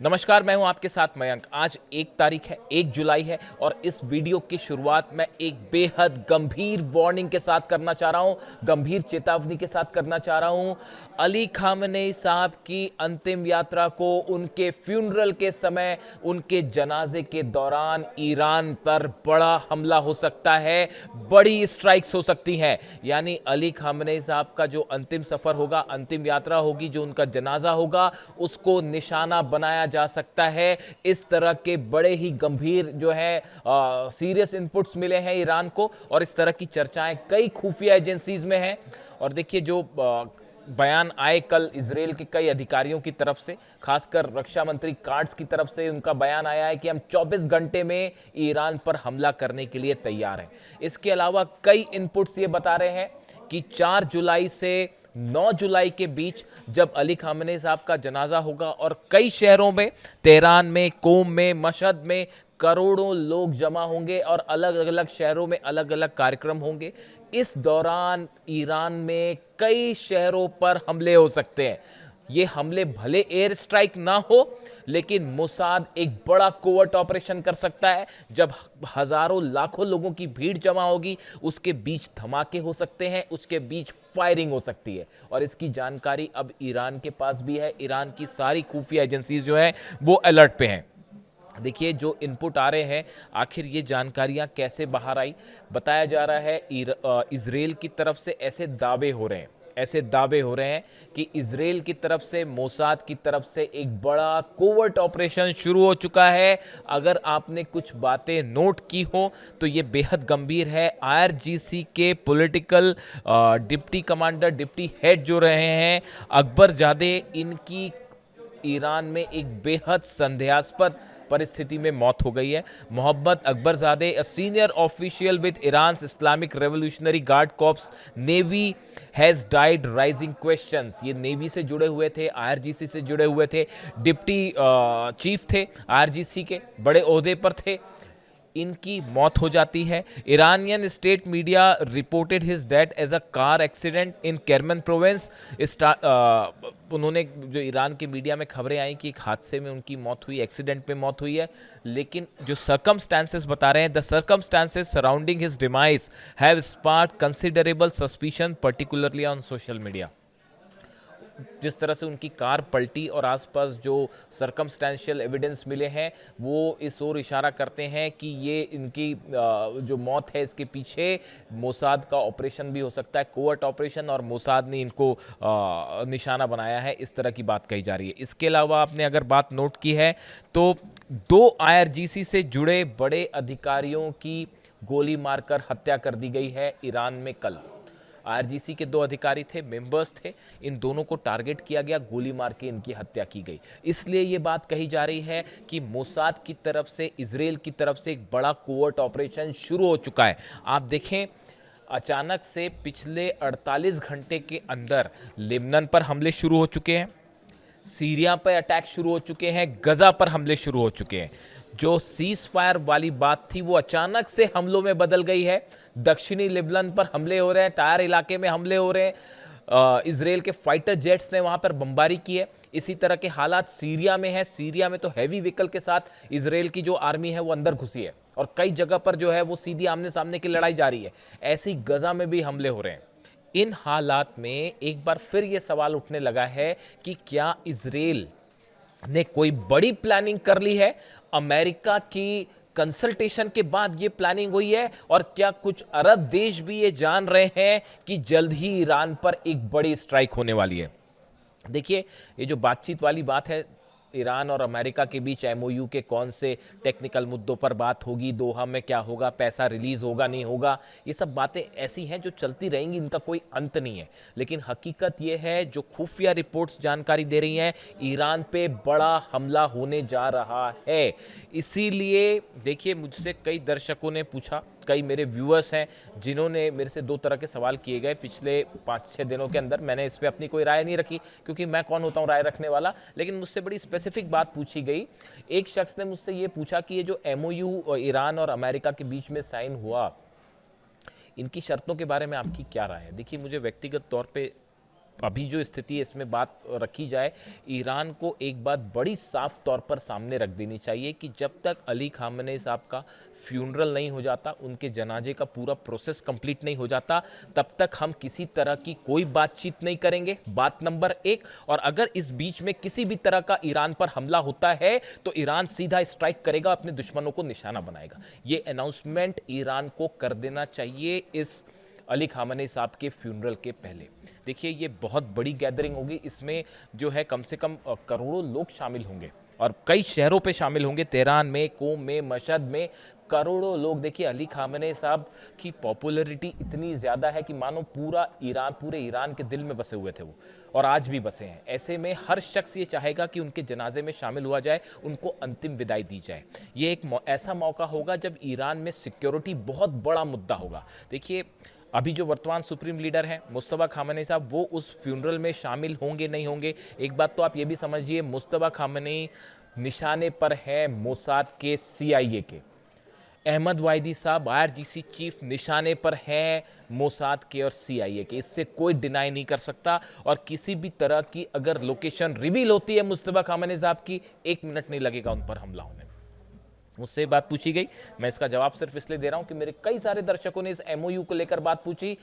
नमस्कार, मैं हूं आपके साथ मयंक। आज 1 तारीख है, 1 जुलाई है और इस वीडियो की शुरुआत मैं एक बेहद गंभीर वार्निंग के साथ करना चाह रहा हूं, गंभीर चेतावनी के साथ करना चाह रहा हूं। अली खामनेई साहब की अंतिम यात्रा को उनके फ्यूनरल के समय, उनके जनाजे के दौरान ईरान पर बड़ा हमला हो सकता है, बड़ी स्ट्राइक्स हो सकती हैं। यानी अली खामनेई साहब का जो अंतिम सफर होगा, अंतिम यात्रा होगी, जो उनका जनाजा होगा, उसको निशाना बनाया जा सकता है। इस तरह के बड़े ही गंभीर जो है सीरियस इनपुट्स मिले हैं ईरान को और इस तरह की चर्चाएं कई खुफिया एजेंसीज में हैं। और देखिए, जो बयान आए कल इजराइल के कई अधिकारियों की तरफ से, खासकर रक्षा मंत्री कार्ड्स की तरफ से उनका बयान आया है कि हम 24 घंटे में ईरान पर हमला करने के लिए तैयार हैं। इसके अलावा कई इनपुट्स ये बता रहे हैं कि 4 जुलाई से 9 जुलाई के बीच जब अली खामनेई साहब का जनाजा होगा और कई शहरों में, तेहरान में, कोम में, मशहद में करोड़ों लोग जमा होंगे और अलग अलग शहरों में अलग अलग कार्यक्रम होंगे। इस दौरान ईरान में कई शहरों पर हमले हो सकते हैं। ये हमले भले एयर स्ट्राइक ना हो, लेकिन मोसाद एक बड़ा कोवर्ट ऑपरेशन कर सकता है। जब हजारों लाखों लोगों की भीड़ जमा होगी, उसके बीच धमाके हो सकते हैं, उसके बीच फायरिंग हो सकती है और इसकी जानकारी अब ईरान के पास भी है। ईरान की सारी खुफिया एजेंसीज जो है वो अलर्ट पे हैं। देखिए, जो इनपुट आ रहे हैं, आखिर ये जानकारियां कैसे बाहर आई। बताया जा रहा है इजराइल की तरफ से ऐसे दावे हो रहे हैं कि इजराइल की तरफ से, मोसाद की तरफ से एक बड़ा कोवर्ट ऑपरेशन शुरू हो चुका है। अगर आपने कुछ बातें नोट की हो तो ये बेहद गंभीर है। आईआरजीसी के political deputy commander, deputy head जो रहे हैं अकबरजादे, इनकी ईरान में एक बेहद संदेहास्पद परिस्थिति में मौत हो गई है। Mohammad Akbarzadeh, a senior official with Iran Islamic Revolutionary Guard Corps Navy, has died rising questions. ये नेवी से जुड़े हुए थे, आईआरजीसी से जुड़े हुए थे, डिप्टी चीफ थे, आईआरजीसी के बड़े ओहदे पर थे। इनकी मौत हो जाती है। Iranian state media reported his death as a car accident in Kerman province. उन्होंने, जो ईरान के मीडिया में खबरें आई कि एक हादसे में उनकी मौत हुई, एक्सीडेंट पे मौत हुई है, लेकिन जो सर्कमस्टांसेस बता रहे हैं, the circumstances surrounding his demise have sparked considerable suspicion particularly on social media. जिस तरह से उनकी कार पलटी और आसपास जो सर्कमस्टेंशियल एविडेंस मिले हैं, वो इस ओर इशारा करते हैं कि ये इनकी जो मौत है, इसके पीछे मोसाद का ऑपरेशन भी हो सकता है, कोवर्ट ऑपरेशन, और मोसाद ने इनको निशाना बनाया है, इस तरह की बात कही जा रही है। इसके अलावा आपने अगर बात नोट की है तो 2 आईआरजीसी से जुड़े बड़े अधिकारियों की गोली मारकर हत्या कर दी गई है ईरान में कल। आईआरजीसी के 2 अधिकारी थे, मेंबर्स थे, इन दोनों को टारगेट किया गया, गोली मार के इनकी हत्या की गई। इसलिए ये बात कही जा रही है कि मोसाद की तरफ से, इजराइल की तरफ से एक बड़ा कोवर्ट ऑपरेशन शुरू हो चुका है। आप देखें, अचानक से पिछले 48 घंटे के अंदर लेबनान पर हमले शुरू हो चुके हैं, सीरिया पर अटैक शुरू हो चुके हैं, गजा पर हमले शुरू हो चुके हैं। जो सीज फायर वाली बात थी वो अचानक से हमलों में बदल गई है। दक्षिणी लेबनान पर हमले हो रहे हैं, टायर इलाके में हमले हो रहे हैं, इजराइल के फाइटर जेट्स ने वहां पर बमबारी की है। इसी तरह के हालात सीरिया में है। सीरिया में तो हैवी व्हीकल के साथ इजराइल की जो आर्मी है वो अंदर घुसी है और कई जगह पर जो है वो सीधी आमने सामने की लड़ाई जारी है। ऐसे ही गजा में भी हमले हो रहे हैं। इन हालात में एक बार फिर ये सवाल उठने लगा है कि क्या इजराइल ने कोई बड़ी प्लानिंग कर ली है? अमेरिका की कंसल्टेशन के बाद ये प्लानिंग हुई है? और क्या कुछ अरब देश भी ये जान रहे हैं कि जल्द ही ईरान पर एक बड़ी स्ट्राइक होने वाली है? देखिए, ये जो बातचीत वाली बात है, ईरान और अमेरिका के बीच एमओयू के कौन से टेक्निकल मुद्दों पर बात होगी, दोहा में क्या होगा, पैसा रिलीज होगा नहीं होगा, ये सब बातें ऐसी हैं जो चलती रहेंगी, इनका कोई अंत नहीं है। लेकिन हकीकत ये है, जो खुफिया रिपोर्ट्स जानकारी दे रही हैं, ईरान पे बड़ा हमला होने जा रहा है। इसीलिए देखिए, मुझसे कई दर्शकों ने पूछा, कई मेरे व्यूअर्स हैं जिन्होंने मेरे से 2 तरह के सवाल किए गए पिछले 5-6 दिनों के अंदर। मैंने इस पर अपनी कोई राय नहीं रखी, क्योंकि मैं कौन होता हूँ राय रखने वाला, लेकिन मुझसे बड़ी स्पेसिफिक बात पूछी गई। एक शख्स ने मुझसे ये पूछा कि ये जो एमओयू ईरान और अमेरिका के बीच में साइन हुआ, इनकी शर्तों के बारे में आपकी क्या राय है? देखिए, मुझे व्यक्तिगत तौर पे अभी जो स्थिति है इसमें बात रखी जाए, ईरान को एक बात बड़ी साफ तौर पर सामने रख देनी चाहिए कि जब तक अली खामेनी साहब का फ्यूनरल नहीं हो जाता, उनके जनाजे का पूरा प्रोसेस कंप्लीट नहीं हो जाता, तब तक हम किसी तरह की कोई बातचीत नहीं करेंगे। बात नंबर 1। और अगर इस बीच में किसी भी तरह का ईरान पर हमला होता है तो ईरान सीधा स्ट्राइक करेगा, अपने दुश्मनों को निशाना बनाएगा। ये अनाउंसमेंट ईरान को कर देना चाहिए इस अली खामेनी साहब के फ्यूनरल के पहले। देखिए ये बहुत बड़ी गैदरिंग होगी, इसमें जो है कम से कम करोड़ों लोग शामिल होंगे और कई शहरों पे शामिल होंगे, तेहरान में, कोम में, मशहद में करोड़ों लोग। देखिए अली खामेनी साहब की पॉपुलैरिटी इतनी ज़्यादा है कि मानो पूरे ईरान के दिल में बसे हुए थे वो, और आज भी बसे हैं। ऐसे में हर शख्स ये चाहेगा कि उनके जनाजे में शामिल हुआ जाए, उनको अंतिम विदाई दी जाए। ये एक ऐसा मौका होगा जब ईरान में सिक्योरिटी बहुत बड़ा मुद्दा होगा। देखिए अभी जो वर्तमान सुप्रीम लीडर हैं मुस्तफा खामेनी साहब, वो उस फ्यूनरल में शामिल होंगे नहीं होंगे। एक बात तो आप ये भी समझिए, मुस्तफा खामेनी निशाने पर है मोसाद के, CIA के। अहमद वाहिदी साहब IRGC चीफ निशाने पर हैं मोसाद के और CIA के, इससे कोई डिनाई नहीं कर सकता। और किसी भी तरह की अगर लोकेशन रिवील होती है मुस्तफा खामेनी साहब की, 1 मिनट नहीं लगेगा उन पर हमला होने में। मुझसे बात पूछी गई, मैं इसका जवाब सिर्फ इसलिए दे रहा हूं कि मेरे कई सारे दर्शकों ने इस MOU को लेकर बात पूछी।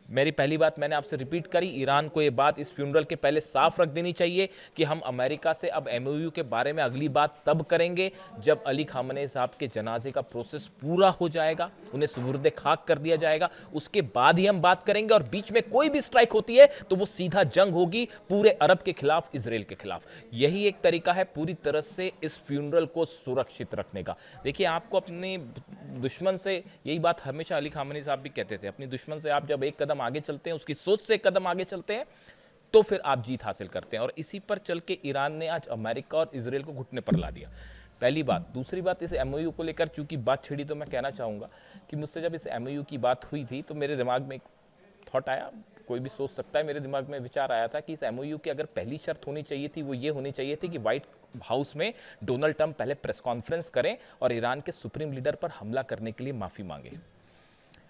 मेरी पहली बात मैंने आपसे रिपीट करी, ईरान को ये बात इस फ्यूनरल के पहले साफ रख देनी चाहिए कि हम अमेरिका से अब MOU के बारे में अगली बात तब करेंगे जब अली खामेनी साहब के जनाजे का प्रोसेस पूरा हो जाएगा, उन्हें सुबुर्दे खाक कर दिया जाएगा, उसके बाद ही हम बात करेंगे। और बीच में कोई भी स्ट्राइक होती है तो वो सीधा जंग होगी पूरे अरब के खिलाफ, इसराइल के खिलाफ। यही एक तरीका है पूरी तरह से इस फ्यूनरल को सुरक्षित रखने का। देखिए आपको अपने दुश्मन से, यही बात हमेशा अली खामेनी साहब भी कहते थे, अपने दुश्मन से आप जब एक कदम आगे चलते हैं, उसकी सोच से एक कदम आगे चलते हैं, तो फिर आप जीत हासिल करते हैं। और इसी पर चल के ईरान ने आज अमेरिका और इसराइल को घुटने पर ला दिया। पहली बात। दूसरी बात, इस MOU को लेकर चूंकि बात छिड़ी तो मैं कहना चाहूंगा कि मुझसे जब इस MOU की बात हुई थी तो मेरे दिमाग में एक थॉट आया, कोई भी सोच सकता है, मेरे दिमाग में विचार आया था कि इस MOU की अगर पहली शर्त होनी चाहिए थी वो ये होनी चाहिए थी कि व्हाइट हाउस में डोनाल्ड ट्रंप पहले प्रेस कॉन्फ्रेंस करें और ईरान के सुप्रीम लीडर पर हमला करने के लिए माफ़ी मांगे।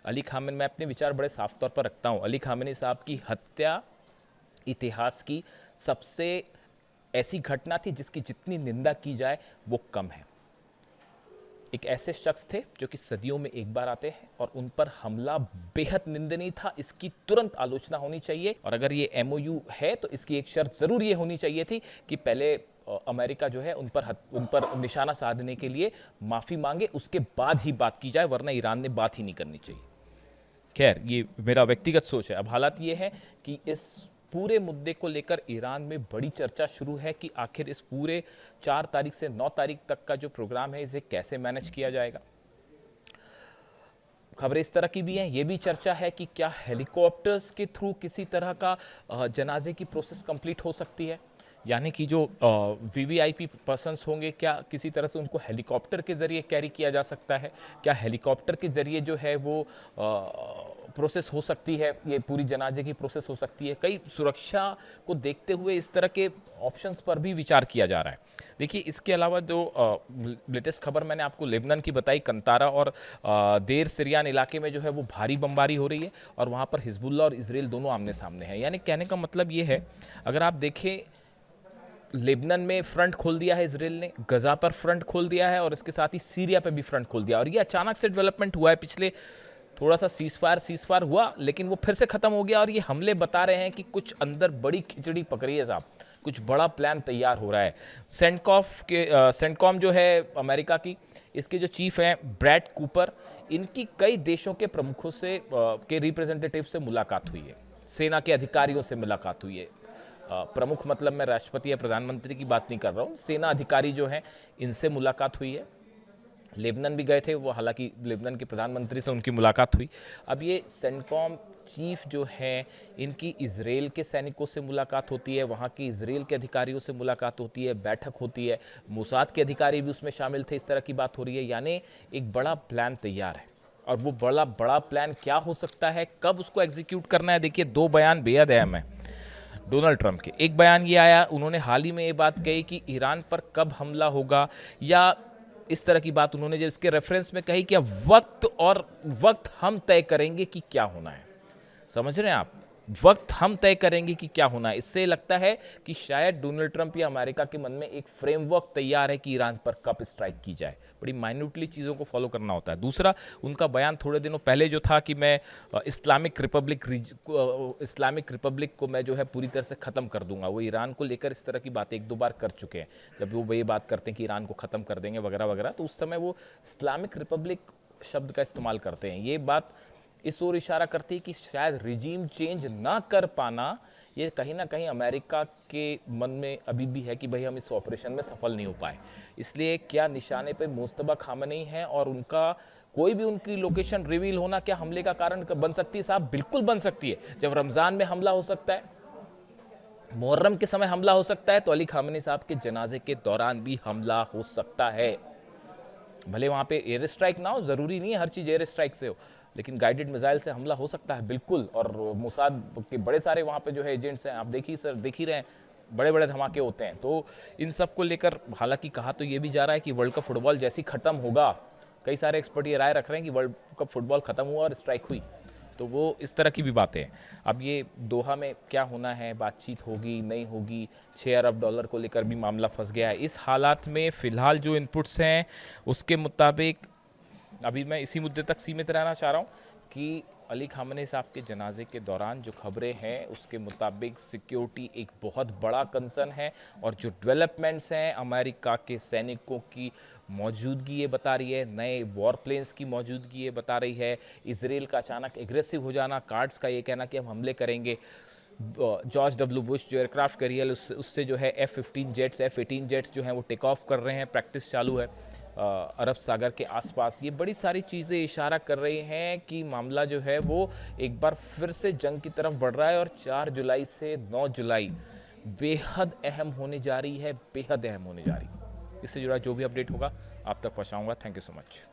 अली खामेनी, मैं अपने विचार बड़े साफ तौर पर रखता हूँ, अली खामेनी साहब की हत्या इतिहास की सबसे ऐसी घटना थी जिसकी जितनी निंदा की जाए वो कम है। एक ऐसे शख्स थे जो कि सदियों में एक बार आते हैं और उन पर हमला बेहद निंदनीय था, इसकी तुरंत आलोचना होनी चाहिए। और अगर ये MOU है तो इसकी एक शर्त जरूर ये होनी चाहिए थी कि पहले अमेरिका जो है उन पर निशाना साधने के लिए माफ़ी मांगे, उसके बाद ही बात की जाए, वरना ईरान ने बात ही नहीं करनी चाहिए। खैर ये मेरा व्यक्तिगत सोच है। अब हालात ये है कि इस पूरे मुद्दे को लेकर ईरान में बड़ी चर्चा शुरू है कि आखिर इस पूरे 4 तारीख से 9 तारीख तक का जो प्रोग्राम है इसे कैसे मैनेज किया जाएगा। खबरें इस तरह की भी हैं, ये भी चर्चा है कि क्या हेलीकॉप्टर्स के थ्रू किसी तरह का जनाजे की प्रोसेस कंप्लीट हो सकती है, यानी कि जो VVIP पर्सन्स होंगे क्या किसी तरह से उनको हेलीकॉप्टर के ज़रिए कैरी किया जा सकता है, क्या हेलीकॉप्टर के ज़रिए जो है वो प्रोसेस हो सकती है, ये पूरी जनाजे की प्रोसेस हो सकती है। कई सुरक्षा को देखते हुए इस तरह के ऑप्शंस पर भी विचार किया जा रहा है। देखिए इसके अलावा जो लेटेस्ट खबर मैंने आपको लेबनान की बताई, कंतारा और देर सिरियान इलाके में जो है वो भारी बमबारी हो रही है और वहाँ पर हिजबुल्लाह और इसराइल दोनों आमने सामने हैं। यानी कहने का मतलब ये है, अगर आप देखें लेबनान में फ्रंट खोल दिया है इसराइल ने, गजा पर फ्रंट खोल दिया है और इसके साथ ही सीरिया पे भी फ्रंट खोल दिया। और ये अचानक से डेवलपमेंट हुआ है, पिछले थोड़ा सा सीजफायर हुआ लेकिन वो फिर से खत्म हो गया। और ये हमले बता रहे हैं कि कुछ अंदर बड़ी खिचड़ी पक रही है साहब, कुछ बड़ा प्लान तैयार हो रहा है। सेंटकॉम जो है अमेरिका की, इसके जो चीफ हैं ब्रैड कूपर, इनकी कई देशों के प्रमुखों से के रिप्रेजेंटेटिव से मुलाकात हुई है, सेना के अधिकारियों से मुलाकात हुई है। प्रमुख मतलब मैं राष्ट्रपति या प्रधानमंत्री की बात नहीं कर रहा हूँ, सेना अधिकारी जो हैं इनसे मुलाकात हुई है। लेबनान भी गए थे वो, हालांकि लेबनान के प्रधानमंत्री से उनकी मुलाकात हुई। अब ये सेंटकॉम चीफ जो हैं इनकी इजराइल के सैनिकों से मुलाकात होती है, वहाँ के इजराइल के अधिकारियों से मुलाकात होती है, बैठक होती है, मोसाद के अधिकारी भी उसमें शामिल थे, इस तरह की बात हो रही है। यानी एक बड़ा प्लान तैयार है और वो बड़ा प्लान क्या हो सकता है, कब उसको एग्जीक्यूट करना है। देखिए 2 बयान बेहद अहम है डोनाल्ड ट्रंप के। एक बयान ये आया, उन्होंने हाल ही में ये बात कही कि ईरान पर कब हमला होगा या इस तरह की बात उन्होंने जब इसके रेफरेंस में कही कि अब वक्त हम तय करेंगे कि क्या होना है। समझ रहे हैं आप, वक्त हम तय करेंगे कि क्या होना है। इससे लगता है कि शायद डोनाल्ड ट्रंप या अमेरिका के मन में एक फ्रेमवर्क तैयार है कि ईरान पर कब स्ट्राइक की जाए। बड़ी माइन्यूटली चीज़ों को फॉलो करना होता है। दूसरा, उनका बयान थोड़े दिनों पहले जो था कि मैं इस्लामिक रिपब्लिक को मैं जो है पूरी तरह से ख़त्म कर दूंगा, वो ईरान को लेकर इस तरह की बातें एक दो बार कर चुके हैं। जब वो ये बात करते हैं कि ईरान को ख़त्म कर देंगे वगैरह वगैरह, तो उस समय वो इस्लामिक रिपब्लिक शब्द का इस्तेमाल करते हैं। ये बात इस ओर इशारा करती है कि शायद रिजीम चेंज ना कर पाना ये कहीं ना कहीं अमेरिका के मन में अभी भी है कि भाई हम इस ऑपरेशन में सफल नहीं हो पाए। इसलिए क्या निशाने पे मुस्तबा खामनेई है और उनका कोई भी उनकी लोकेशन रिवील होना क्या हमले का कारण बन सकती है? साहब बिल्कुल बन सकती है। जब रमज़ान में हमला हो सकता है, मुहर्रम के समय हमला हो सकता है, तो अली खामनेई साहब के जनाजे के दौरान भी हमला हो सकता है। भले वहाँ पे एयर स्ट्राइक ना हो, ज़रूरी नहीं है हर चीज़ एयर स्ट्राइक से हो, लेकिन गाइडेड मिसाइल से हमला हो सकता है बिल्कुल। और मोसाद के बड़े सारे वहाँ पे जो है एजेंट्स हैं, आप देखिए सर, देख ही रहे हैं, बड़े बड़े धमाके होते हैं। तो इन सब को लेकर हालांकि कहा तो ये भी जा रहा है कि वर्ल्ड कप फुटबॉल जैसी ख़त्म होगा, कई सारे एक्सपर्ट ये राय रख रहे हैं कि वर्ल्ड कप फुटबॉल ख़त्म हुआ और स्ट्राइक हुई, तो वो इस तरह की भी बातें हैं। अब ये दोहा में क्या होना है, बातचीत होगी नहीं होगी, 6 अरब डॉलर को लेकर भी मामला फंस गया है। इस हालात में फ़िलहाल जो इनपुट्स हैं उसके मुताबिक अभी मैं इसी मुद्दे तक सीमित रहना चाह रहा हूँ कि अली खामनेई साहब के जनाजे के दौरान जो खबरें हैं उसके मुताबिक सिक्योरिटी एक बहुत बड़ा कंसर्न है, और जो डेवलपमेंट्स हैं अमेरिका के सैनिकों की मौजूदगी ये बता रही है, नए वॉर प्लेन्स की मौजूदगी ये बता रही है, इसराइल का अचानक एग्रेसिव हो जाना, कार्ड्स का ये कहना कि हम हमले करेंगे, जॉर्ज डब्ल्यू बुश जो एयरक्राफ्ट कैरियर उससे जो है F-15 जेट्स F-18 जेट्स जो हैं वो टेक ऑफ कर रहे हैं, प्रैक्टिस चालू है अरब सागर के आसपास। ये बड़ी सारी चीज़ें इशारा कर रही हैं कि मामला जो है वो एक बार फिर से जंग की तरफ बढ़ रहा है, और 4 जुलाई से 9 जुलाई बेहद अहम होने जा रही है, बेहद अहम होने जा रही है। इससे जुड़ा जो भी अपडेट होगा आप तक पहुंचाऊंगा। Thank you so much.